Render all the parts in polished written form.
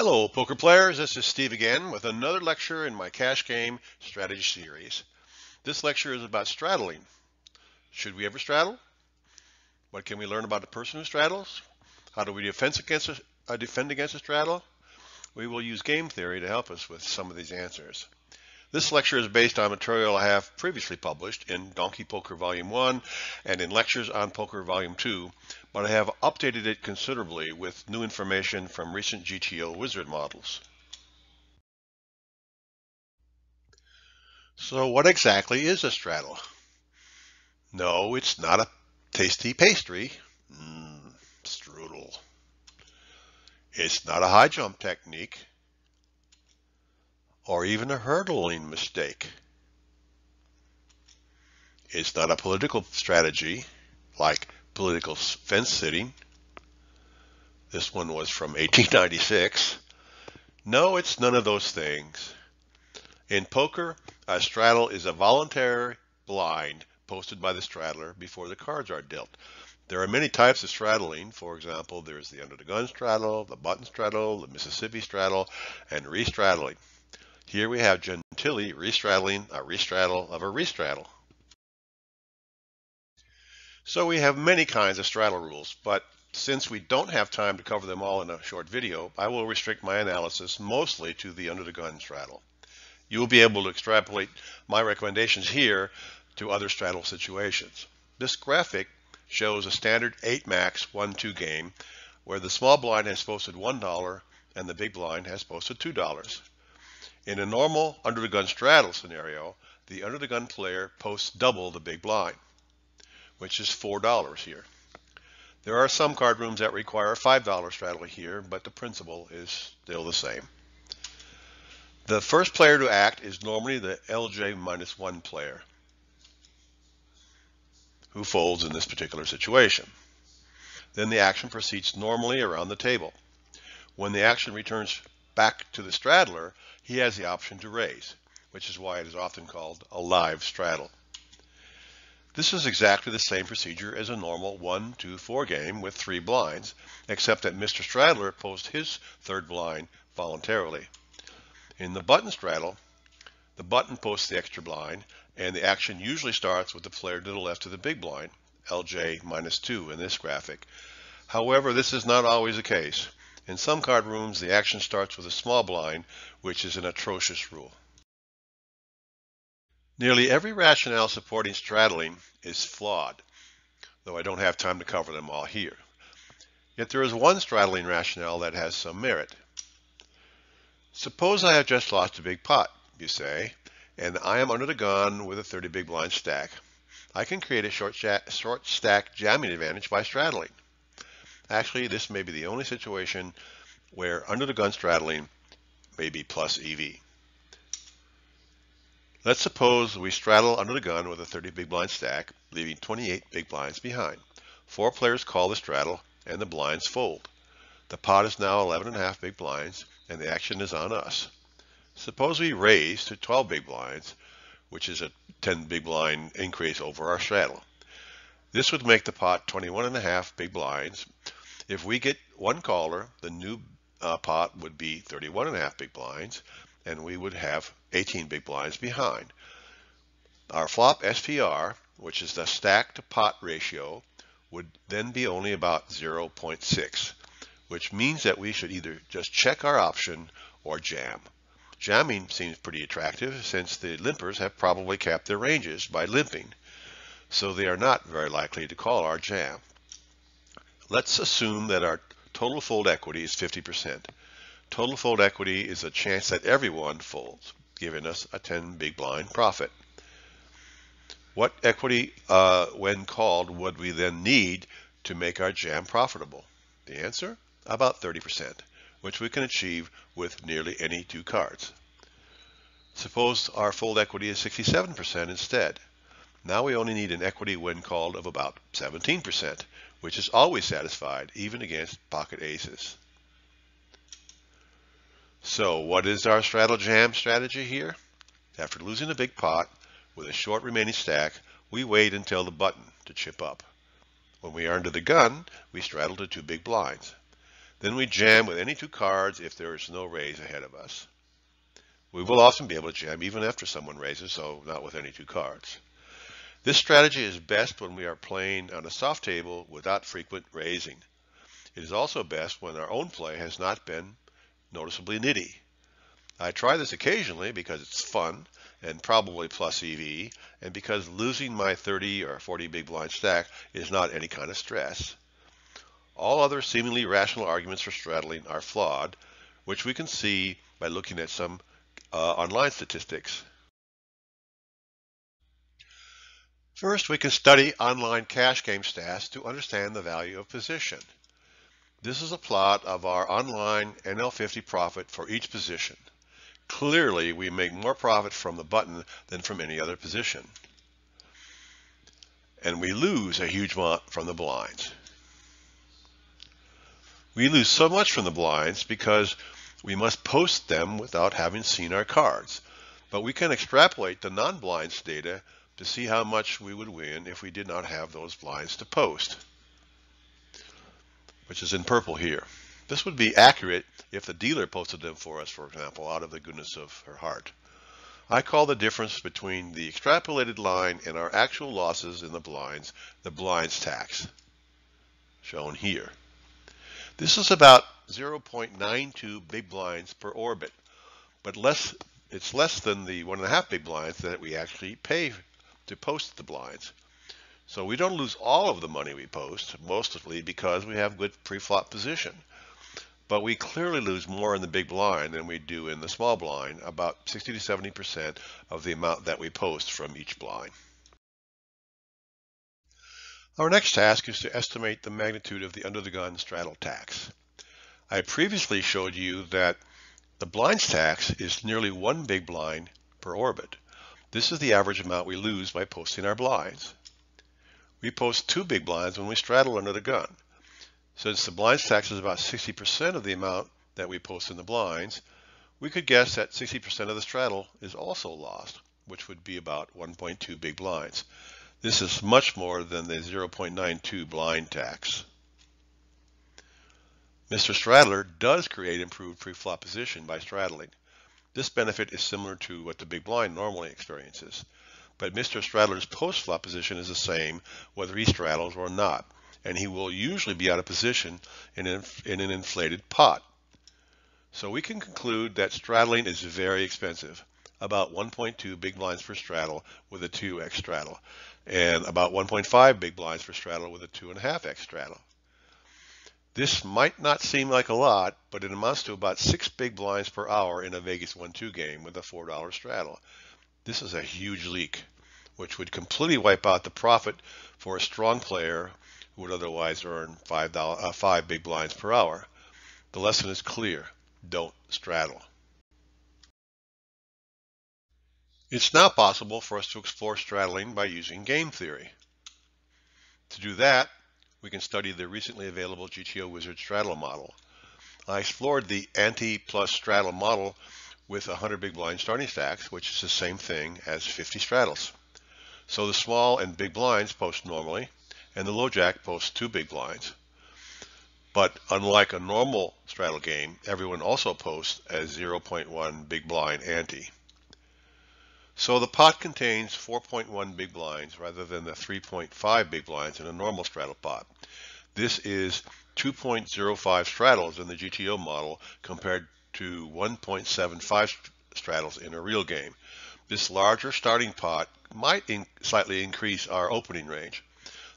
Hello poker players, this is Steve again with another lecture in my cash game strategy series. This lecture is about straddling. Should we ever straddle? What can we learn about the person who straddles? How do we defend against a straddle? We will use game theory to help us with some of these answers. This lecture is based on material I have previously published in Donkey Poker Volume 1 and in Lectures on Poker Volume 2, but I have updated it considerably with new information from recent GTO wizard models. So what exactly is a straddle? No, it's not a tasty pastry. Strudel. It's not a high jump technique or even a hurdling mistake. It's not a political strategy like political fence sitting. This one was from 1896. No, it's none of those things. In poker, a straddle is a voluntary blind posted by the straddler before the cards are dealt. There are many types of straddling. For example, there's the under the gun straddle, the button straddle, the Mississippi straddle, and restraddling. Here we have Gentili restraddling a restraddle of a restraddle. So we have many kinds of straddle rules, but since we don't have time to cover them all in a short video, I will restrict my analysis mostly to the under the gun straddle. You will be able to extrapolate my recommendations here to other straddle situations. This graphic shows a standard 8 max 1-2 game where the small blind has posted $1 and the big blind has posted $2. In a normal under the gun straddle scenario, the under the gun player posts double the big blind, which is $4 here. There are some card rooms that require a $5 straddle here, but the principle is still the same. The first player to act is normally the LJ-1 player who folds in this particular situation. Then the action proceeds normally around the table. When the action returns back to the straddler, he has the option to raise, which is why it is often called a live straddle. This is exactly the same procedure as a normal 1-2-4 game with 3 blinds, except that Mr. Straddler posts his third blind voluntarily. In the button straddle, the button posts the extra blind, and the action usually starts with the player to the left of the big blind, LJ-2 in this graphic. However, this is not always the case. In some card rooms, the action starts with a small blind, which is an atrocious rule. Nearly every rationale supporting straddling is flawed, though I don't have time to cover them all here. Yet there is one straddling rationale that has some merit. Suppose I have just lost a big pot, you say, and I am under the gun with a 30 big blind stack. I can create a short stack jamming advantage by straddling. Actually, this may be the only situation where under the gun straddling may be plus EV. Let's suppose we straddle under the gun with a 30 big blind stack, leaving 28 big blinds behind. 4 players call the straddle and the blinds fold. The pot is now 11.5 big blinds and the action is on us. Suppose we raise to 12 big blinds, which is a 10 big blind increase over our straddle. This would make the pot 21.5 big blinds. If we get one caller, the new pot would be 31.5 big blinds, and we would have 18 big blinds behind. Our flop SPR, which is the stack to pot ratio, would then be only about 0.6, which means that we should either just check our option or jam. Jamming seems pretty attractive since the limpers have probably capped their ranges by limping, so they are not very likely to call our jam. Let's assume that our total fold equity is 50%. Total fold equity is a chance that everyone folds, giving us a 10 big blind profit. What equity, when called, would we then need to make our jam profitable? The answer? About 30%, which we can achieve with nearly any 2 cards. Suppose our fold equity is 67% instead. Now we only need an equity when called of about 17%, which is always satisfied even against pocket aces. So what is our straddle jam strategy here? After losing a big pot with a short remaining stack, we wait until the button to chip up. When we are under the gun, we straddle to 2 big blinds. Then we jam with any two cards if there is no raise ahead of us. We will often be able to jam even after someone raises, though not with any two cards. This strategy is best when we are playing on a soft table without frequent raising. It is also best when our own play has not been noticeably nitty. I try this occasionally because it's fun and probably plus EV, and because losing my 30 or 40 big blind stack is not any kind of stress. All other seemingly rational arguments for straddling are flawed, which we can see by looking at some online statistics. First, we can study online cash game stats to understand the value of position. This is a plot of our online NL50 profit for each position. Clearly, we make more profit from the button than from any other position. And we lose a huge amount from the blinds. We lose so much from the blinds because we must post them without having seen our cards. But we can extrapolate the non-blinds data to see how much we would win if we did not have those blinds to post, which is in purple here. This would be accurate if the dealer posted them for us, for example, out of the goodness of her heart. I call the difference between the extrapolated line and our actual losses in the blinds tax, shown here. This is about 0.92 big blinds per orbit, but it's less than the 1.5 big blinds that we actually pay to post the blinds. So we don't lose all of the money we post, mostly because we have good pre-flop position. But we clearly lose more in the big blind than we do in the small blind, about 60 to 70% of the amount that we post from each blind. Our next task is to estimate the magnitude of the under-the-gun straddle tax. I previously showed you that the blinds tax is nearly 1 big blind per orbit. This is the average amount we lose by posting our blinds. We post 2 big blinds when we straddle under the gun. Since the blinds tax is about 60% of the amount that we post in the blinds, we could guess that 60% of the straddle is also lost, which would be about 1.2 big blinds. This is much more than the 0.92 blind tax. Mr. Straddler does create improved pre-flop position by straddling. This benefit is similar to what the big blind normally experiences. But Mr. Straddler's post-flop position is the same whether he straddles or not, and he will usually be out of position in an inflated pot. So we can conclude that straddling is very expensive, about 1.2 big blinds per straddle with a 2x straddle, and about 1.5 big blinds per straddle with a 2.5x straddle. This might not seem like a lot, but it amounts to about 6 big blinds per hour in a Vegas 1-2 game with a $4 straddle. This is a huge leak, which would completely wipe out the profit for a strong player who would otherwise earn 5 big blinds per hour. The lesson is clear: don't straddle. It's now possible for us to explore straddling by using game theory. To do that, we can study the recently available GTO Wizard straddle model. I explored the ante plus straddle model with 100 big blind starting stacks, which is the same thing as 50 straddles. So the small and big blinds post normally, and the low jack posts 2 big blinds. But unlike a normal straddle game, everyone also posts as 0.1 big blind ante. So the pot contains 4.1 big blinds rather than the 3.5 big blinds in a normal straddle pot. This is 2.05 straddles in the GTO model compared to 1.75 straddles in a real game. This larger starting pot might slightly increase our opening range,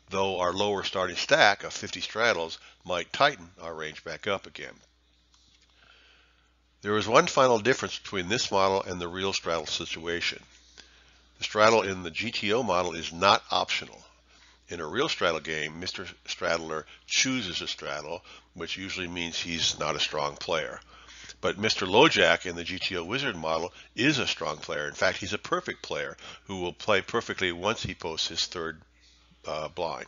though our lower starting stack of 50 straddles might tighten our range back up again. There is one final difference between this model and the real straddle situation. The straddle in the GTO model is not optional. In a real straddle game, Mr. Straddler chooses a straddle, which usually means he's not a strong player. But Mr. LoJack in the GTO Wizard model is a strong player. In fact, he's a perfect player who will play perfectly once he posts his 3rd blind.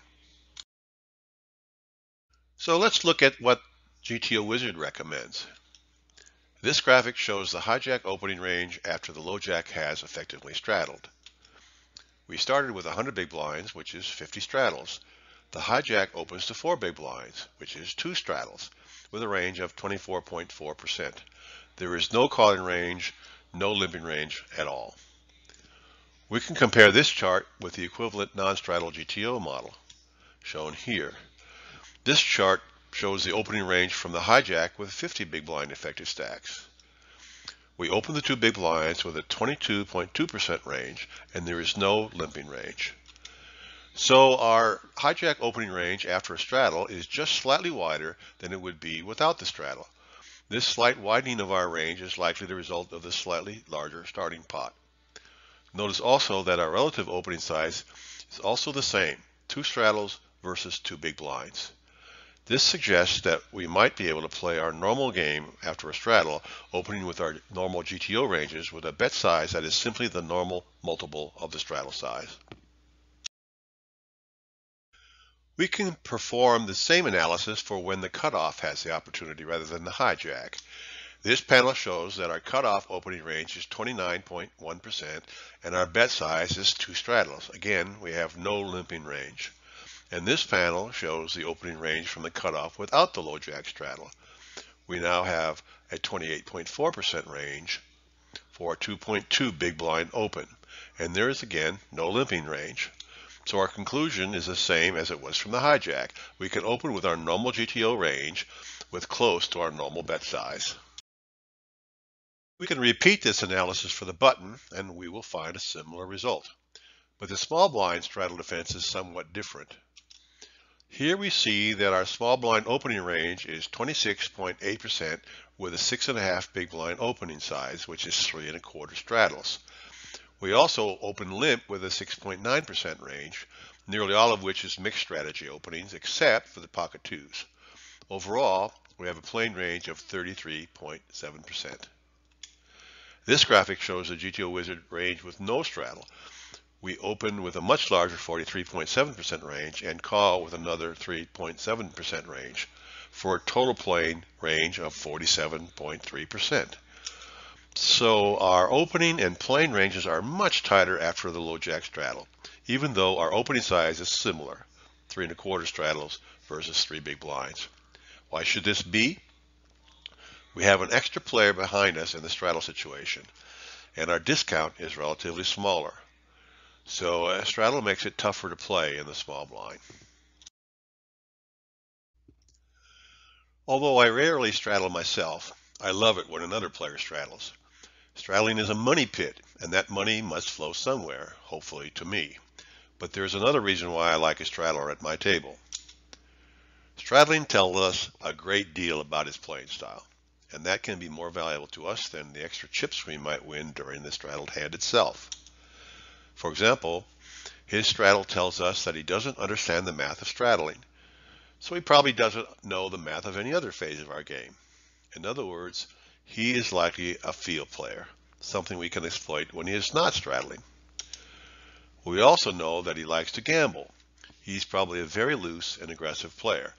So let's look at what GTO Wizard recommends. This graphic shows the hijack opening range after the LoJack has effectively straddled. We started with 100 big blinds, which is 50 straddles. The hijack opens to 4 big blinds, which is 2 straddles. with a range of 24.4%. There is no calling range, no limping range at all. We can compare this chart with the equivalent non-straddle GTO model, shown here. This chart shows the opening range from the hijack with 50 big blind effective stacks. We open the two big blinds with a 22.2% range, and there is no limping range. So our hijack opening range after a straddle is just slightly wider than it would be without the straddle. This slight widening of our range is likely the result of the slightly larger starting pot. Notice also that our relative opening size is also the same, 2 straddles versus 2 big blinds. This suggests that we might be able to play our normal game after a straddle, opening with our normal GTO ranges with a bet size that is simply the normal multiple of the straddle size. We can perform the same analysis for when the cutoff has the opportunity rather than the hijack. This panel shows that our cutoff opening range is 29.1% and our bet size is 2 straddles. Again, we have no limping range. And this panel shows the opening range from the cutoff without the low jack straddle. We now have a 28.4% range for a 2.2 big blind open. And there is again no limping range. So our conclusion is the same as it was from the hijack. We can open with our normal GTO range with close to our normal bet size. We can repeat this analysis for the button and we will find a similar result. But the small blind straddle defense is somewhat different. Here we see that our small blind opening range is 26.8% with a 6.5 big blind opening size, which is 3 1/4 straddles. We also open limp with a 6.9% range, nearly all of which is mixed strategy openings except for the pocket twos. Overall, we have a plain range of 33.7%. This graphic shows the GTO Wizard range with no straddle. We open with a much larger 43.7% range and call with another 3.7% range for a total plain range of 47.3%. So our opening and plain ranges are much tighter after the low jack straddle, even though our opening size is similar, 3 1/4 straddles versus 3 big blinds. Why should this be? We have an extra player behind us in the straddle situation, and our discount is relatively smaller. So a straddle makes it tougher to play in the small blind. Although I rarely straddle myself, I love it when another player straddles. Straddling is a money pit, and that money must flow somewhere, hopefully to me. But there's another reason why I like a straddler at my table. Straddling tells us a great deal about his playing style, and that can be more valuable to us than the extra chips we might win during the straddled hand itself. For example, his straddle tells us that he doesn't understand the math of straddling, so he probably doesn't know the math of any other phase of our game. In other words, he is likely a field player, something we can exploit when he is not straddling. We also know that he likes to gamble. He's probably a very loose and aggressive player.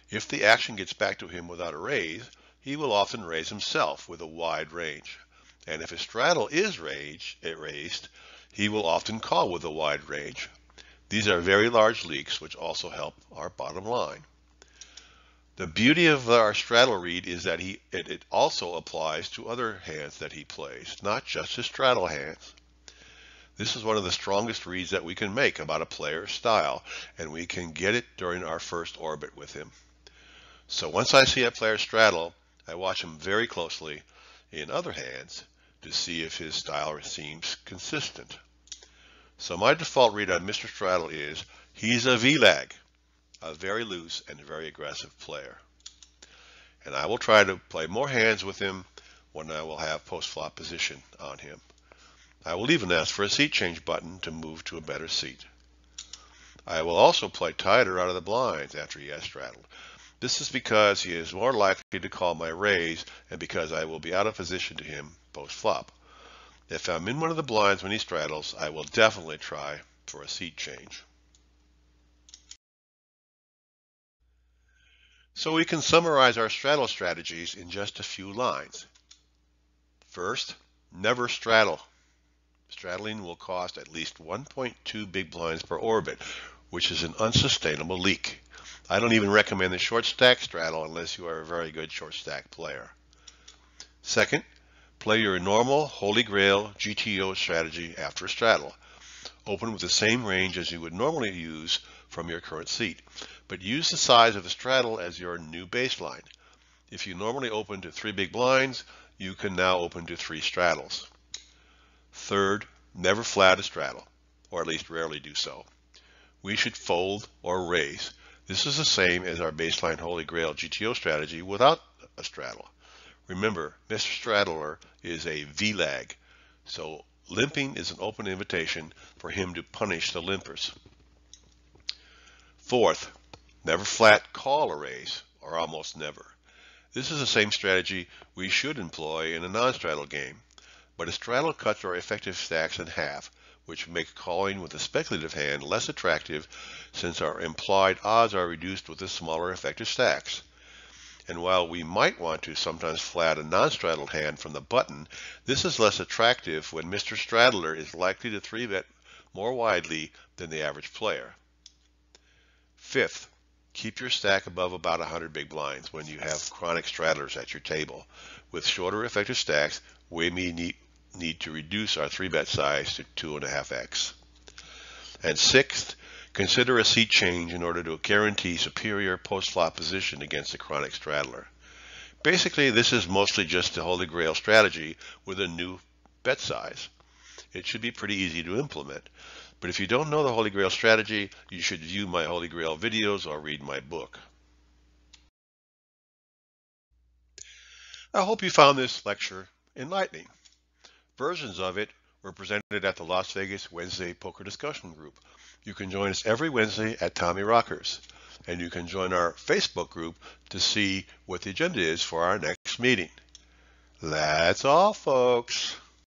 If the action gets back to him without a raise, he will often raise himself with a wide range. And if his straddle is raised, he will often call with a wide range. These are very large leaks, which also help our bottom line. The beauty of our straddle read is that it also applies to other hands that he plays, not just his straddle hands. This is one of the strongest reads that we can make about a player's style, and we can get it during our first orbit with him. So once I see a player straddle, I watch him very closely in other hands to see if his style seems consistent. So my default read on Mr. Straddle is, he's a VLAG, a very loose and very aggressive player. And I will try to play more hands with him when I will have post-flop position on him. I will even ask for a seat change button to move to a better seat. I will also play tighter out of the blinds after he has straddled. This is because he is more likely to call my raise and because I will be out of position to him post-flop. If I'm in one of the blinds when he straddles, I will definitely try for a seat change. So we can summarize our straddle strategies in just a few lines. First, never straddle. Straddling will cost at least 1.2 big blinds per orbit, which is an unsustainable leak. I don't even recommend the short stack straddle unless you are a very good short stack player. Second, play your normal Holy Grail GTO strategy after a straddle. Open with the same range as you would normally use from your current seat, but use the size of the straddle as your new baseline. If you normally open to 3 big blinds, you can now open to 3 straddles. Third, never flat a straddle, or at least rarely do so. We should fold or raise. This is the same as our baseline Holy Grail GTO strategy without a straddle. Remember, Mr. Straddler is a V-lag, so limping is an open invitation for him to punish the limpers. Fourth, never flat call a raise, or almost never. This is the same strategy we should employ in a non-straddle game, but a straddle cuts our effective stacks in half, which makes calling with a speculative hand less attractive since our implied odds are reduced with the smaller effective stacks. And while we might want to sometimes flat a non-straddled hand from the button, this is less attractive when Mr. Straddler is likely to 3-bet more widely than the average player. Fifth, keep your stack above about 100 big blinds when you have chronic straddlers at your table. With shorter effective stacks, we may need to reduce our 3-bet size to 2.5x. And sixth, consider a seat change in order to guarantee superior post-flop position against a chronic straddler. Basically, this is mostly just the Holy Grail strategy with a new bet size. It should be pretty easy to implement. But if you don't know the Holy Grail strategy, you should view my Holy Grail videos or read my book. I hope you found this lecture enlightening. Versions of it were presented at the Las Vegas Wednesday Poker Discussion Group. You can join us every Wednesday at Tommy Rockers, and you can join our Facebook group to see what the agenda is for our next meeting. That's all, folks.